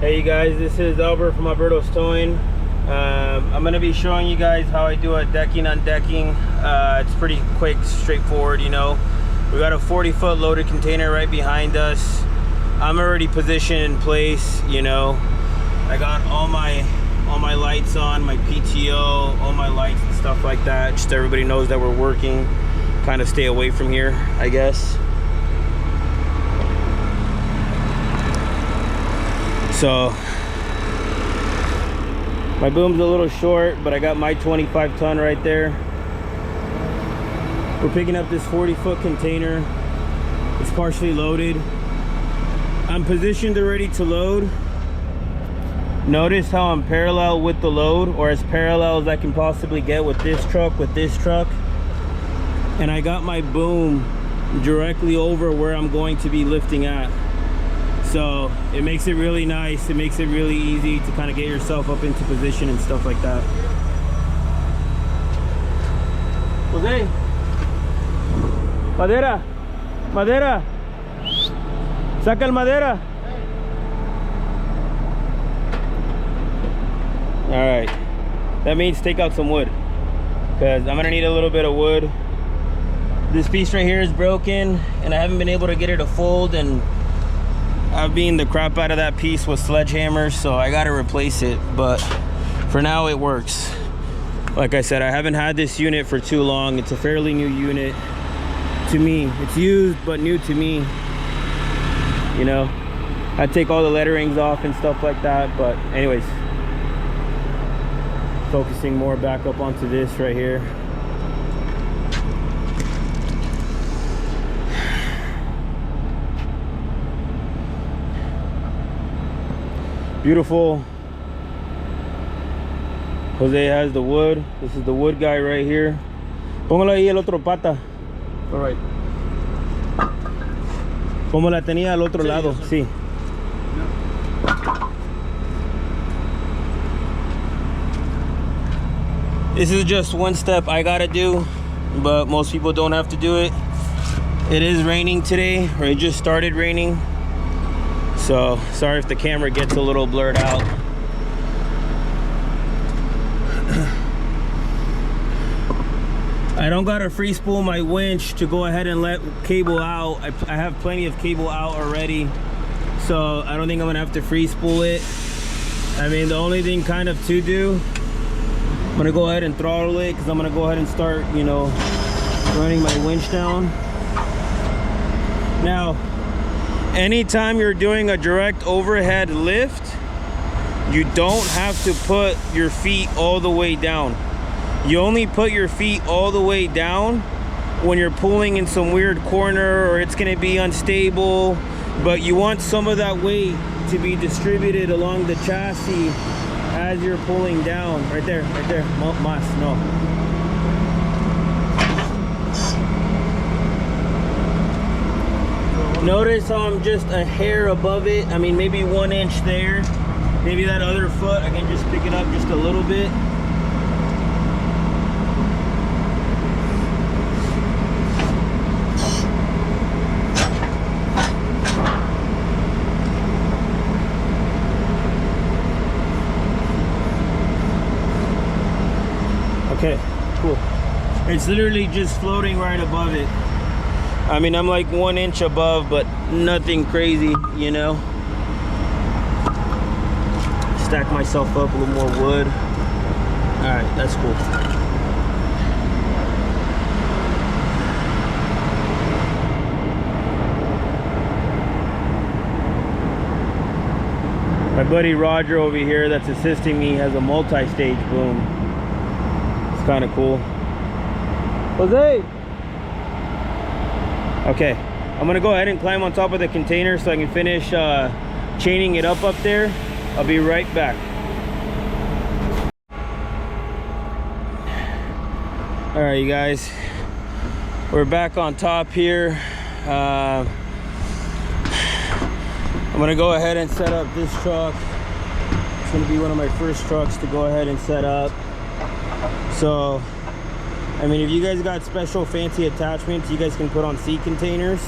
Hey you guys, this is Albert from Alberto's Towing. I'm going to be showing you guys how I do a decking undecking. It's pretty quick, straightforward, you know. We got a 40-foot loaded container right behind us. I'm already positioned in place, you know. I got all my lights on, my PTO, all my lights and stuff like that. Just everybody knows that we're working. Kind of stay away from here, I guess. So my boom's a little short, but I got my 25 ton right there. We're picking up this 40-foot container. It's partially loaded. I'm positioned and ready to load. Notice how I'm parallel with the load, or as parallel as I can possibly get with this truck, and I got my boom directly over where I'm going to be lifting at. So it makes it really nice. It makes it really easy to kind of get yourself up into position and stuff like that. Jose, madera, madera, saca el madera. All right, that means take out some wood, because I'm gonna need a little bit of wood. This piece right here is broken and I haven't been able to get it to fold, and I've beaten the crap out of that piece with sledgehammers, so I gotta replace it. But for now it works. Like I said, I haven't had this unit for too long. It's a fairly new unit to me. It's used but new to me, you know. I take all the letterings off and stuff like that, but anyways, focusing more back up onto this right here. Beautiful. Jose has the wood. This is the wood guy right here. Póngalo ahí el otro pata. All right. Como la tenía al otro lado. Sí. This is just one step I gotta do, but most people don't have to do it. It is raining today, or it just started raining. So sorry if the camera gets a little blurred out. I don't gotta free spool my winch to go ahead and let cable out. I have plenty of cable out already, so I don't think I'm gonna have to free spool it. I mean, the only thing kind of to do, I'm gonna go ahead and throttle it, because I'm gonna go ahead and start, you know, running my winch down. Now, anytime you're doing a direct overhead lift, you don't have to put your feet all the way down. You only put your feet all the way down when you're pulling in some weird corner or it's going to be unstable, but you want some of that weight to be distributed along the chassis as you're pulling down. Right there, right there. Más, no. Notice how I'm just a hair above it. I mean, maybe 1 inch there. Maybe that other foot, I can just pick it up just a little bit. Okay, cool. It's literally just floating right above it. I mean, I'm like 1 inch above, but nothing crazy, you know. Stack myself up a little more wood. All right, that's cool. My buddy Roger over here that's assisting me has a multi-stage boom. It's kind of cool. Jose! Okay, I'm gonna go ahead and climb on top of the container so I can finish chaining it up there. I'll be right back. All right, you guys, we're back on top here. I'm gonna go ahead and set up this truck. It's gonna be one of my first trucks to go ahead and set up. So, I mean, if you guys got special fancy attachments you guys can put on seat containers,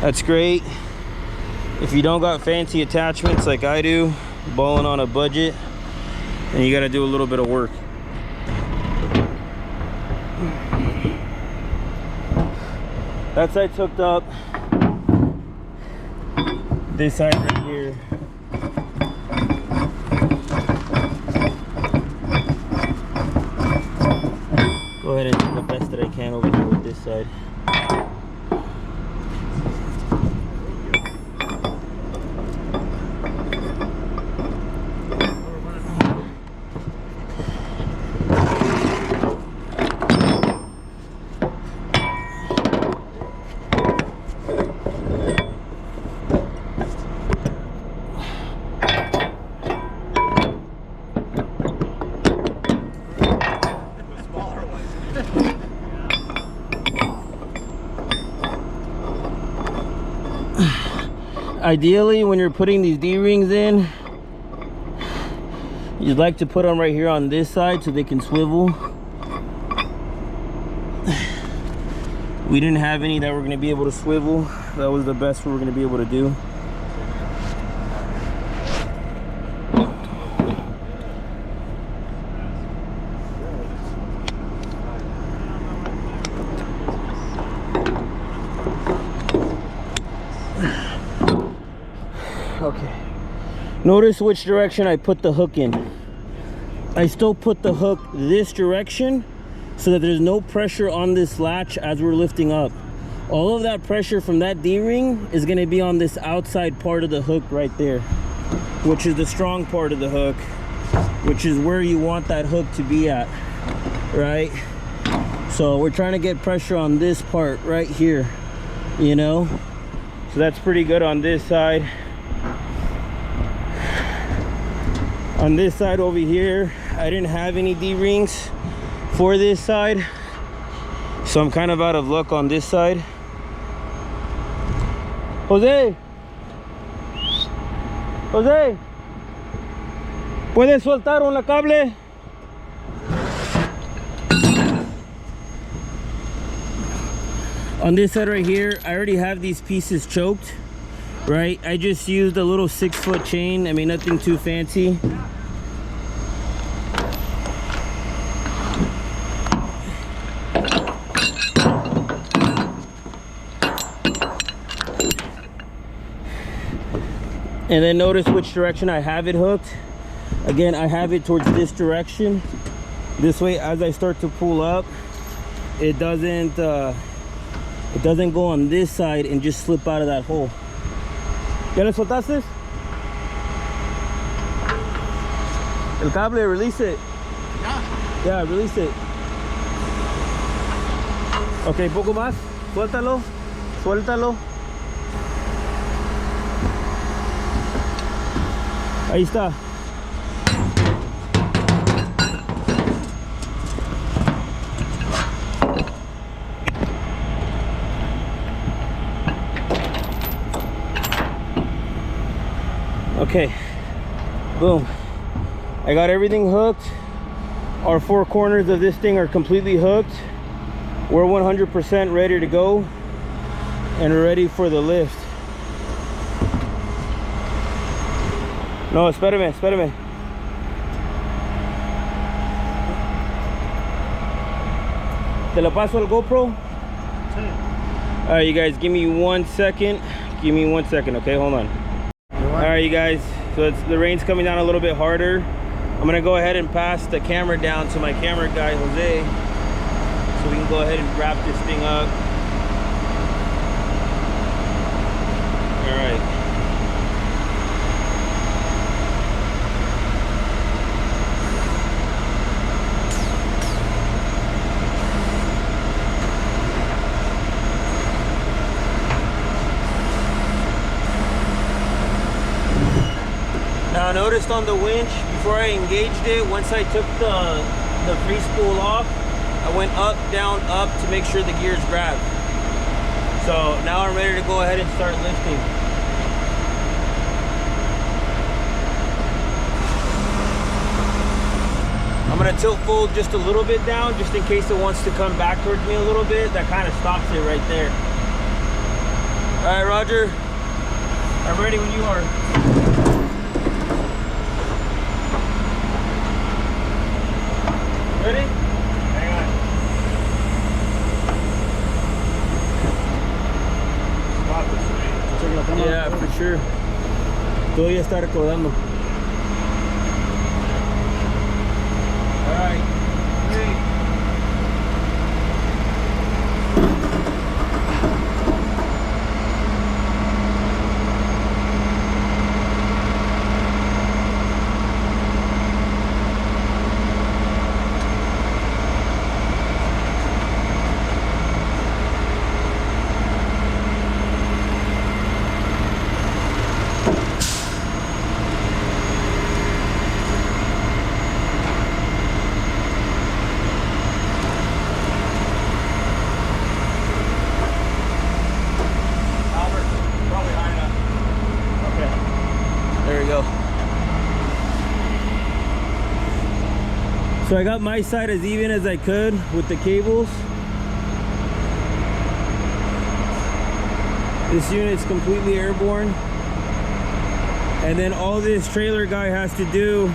that's great. If you don't got fancy attachments like I do, balling on a budget, and you got to do a little bit of work. That side's hooked up. This side right here. Go ahead and do the best that I can over here with this side. Ideally, when you're putting these D-rings in, you'd like to put them right here on this side so they can swivel. We didn't have any that were going to be able to swivel. That was the best we were going to be able to do. Okay, notice which direction I put the hook in. I still put the hook this direction so that there's no pressure on this latch as we're lifting up. All of that pressure from that D-ring is going to be on this outside part of the hook right there, which is the strong part of the hook, which is where you want that hook to be at, right? So we're trying to get pressure on this part right here, you know? So that's pretty good on this side. On this side over here, I didn't have any D-rings for this side, so I'm kind of out of luck on this side. Jose, ¿puedes soltar una cable? On this side right here, I already have these pieces choked, right? I just used a little 6-foot chain. I mean, nothing too fancy. And then notice which direction I have it hooked. Again, I have it towards this direction. This way, as I start to pull up, it doesn't go on this side and just slip out of that hole. ¿Ya le soltaste? El cable, release it. Yeah, release it. Okay, poco más. Suéltalo. Suéltalo. Ahí está. Okay, boom. I got everything hooked. Our 4 corners of this thing are completely hooked. We're 100% ready to go and ready for the lift. No, espérame, espérame. ¿Te lo paso el GoPro? All right, you guys, give me 1 second. Give me 1 second, okay? Hold on. All right, you guys, so the rain's coming down a little bit harder. I'm gonna go ahead and pass the camera down to my camera guy, Jose, so we can go ahead and wrap this thing up. All right. Now, I noticed on the winch, before I engaged it, once I took the free spool off, I went up, down, up to make sure the gears grabbed. So now I'm ready to go ahead and start lifting. I'm gonna tilt fold just a little bit down, just in case it wants to come back towards me a little bit. That kind of stops it right there. All right, Roger. I'm ready when you are. Ready? Hang on. Yeah, for sure. Todavía está recordando. All right. There we go. So I got my side as even as I could with the cables. This unit's completely airborne. And then all this trailer guy has to do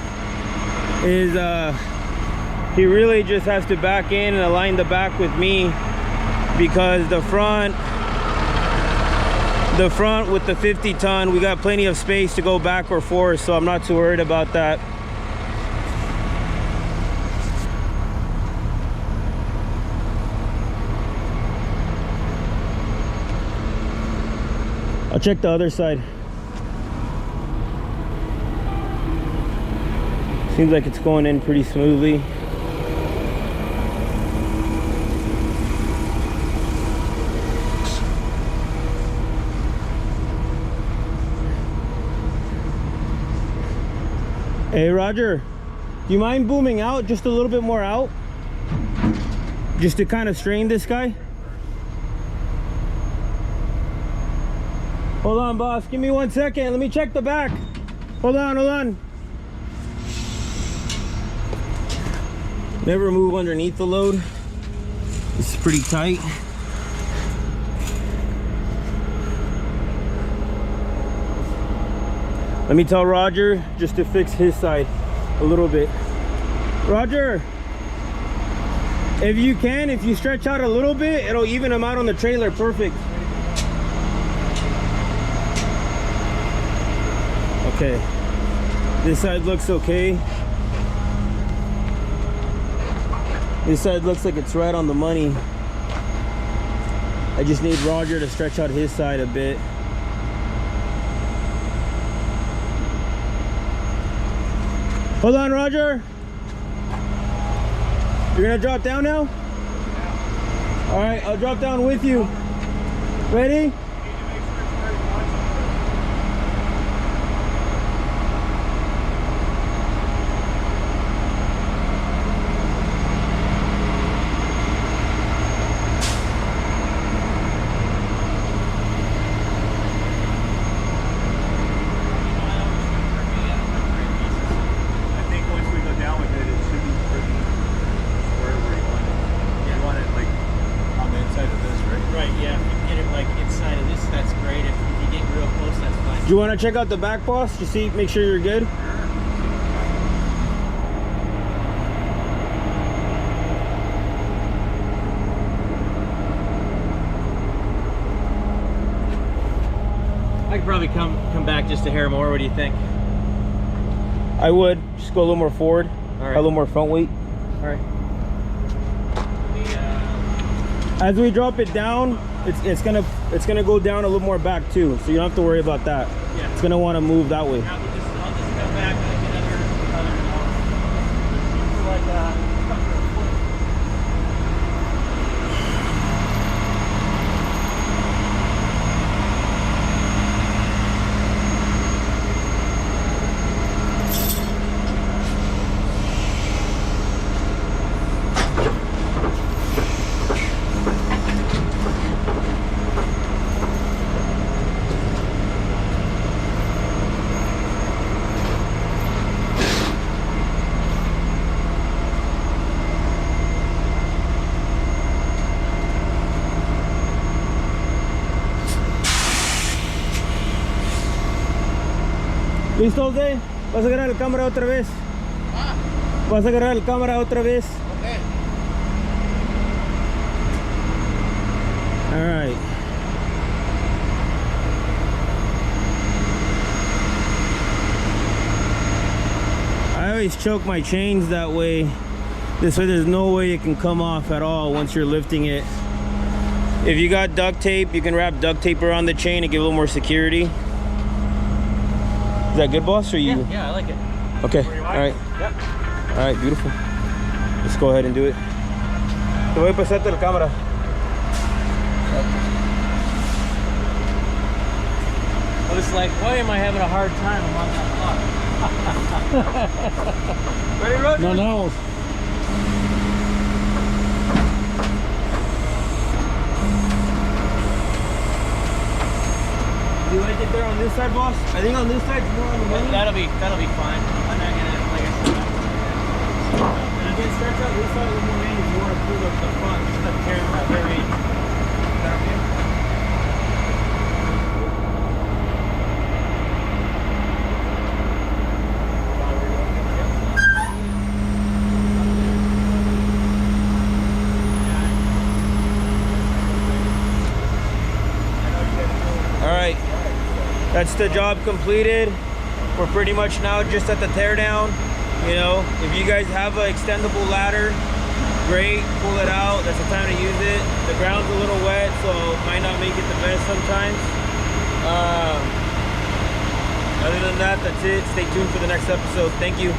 is he really just has to back in and align the back with me, because the front with the 50 ton, we got plenty of space to go back or forth, so I'm not too worried about that. I'll check the other side. Seems like it's going in pretty smoothly. Hey Roger, do you mind booming out just a little bit more out? Just to kind of strain this guy? Hold on, boss, give me 1 second. Let me check the back. Hold on, hold on. Never move underneath the load. This is pretty tight. Let me tell Roger just to fix his side a little bit. Roger, if you can, if you stretch out a little bit, it'll even them out on the trailer. Perfect. Okay, this side looks okay. This side looks like it's right on the money. I just need Roger to stretch out his side a bit. Hold on, Roger. You're gonna drop down now? Yeah. All right, I'll drop down with you. Ready? Do you want to check out the back, boss? You see, make sure you're good. I could probably come back just a hair more. What do you think? I would just go a little more forward, all right. A little more front weight. All right. As we drop it down, it's gonna go down a little more back too, so you don't have to worry about that. Yeah. It's gonna want to move that way. I'll just come back and get ¿Listo, Jose? ¿Vas a agarrar la cámara otra vez? Ah, ¿Vas a agarrar la cámara otra vez? okay. All right. I always choke my chains that way. This way there's no way it can come off at all once you're lifting it. If you got duct tape, you can wrap duct tape around the chain to give a little more security. Is that good, boss? Or you? Yeah, I like it. Okay. All right. Yep. All right, beautiful. Let's go ahead and do it. Te voy a pasarte la cámara. I was like, why am I having a hard time? I'm on that clock. Ready, Roger? No, no. Do you like it there on this side, boss? I think on this side's more on the money. That'll be fine. I'm not gonna, like I said, And if it starts out this side a little more in, if you want to pull up the front, just let the camera very. Is that okay? All right, that's the job completed. We're pretty much now just at the teardown. You know, if you guys have an extendable ladder, great, pull it out. That's the time to use it. The ground's a little wet, so it might not make it the best sometimes. Other than that, that's it. Stay tuned for the next episode. Thank you.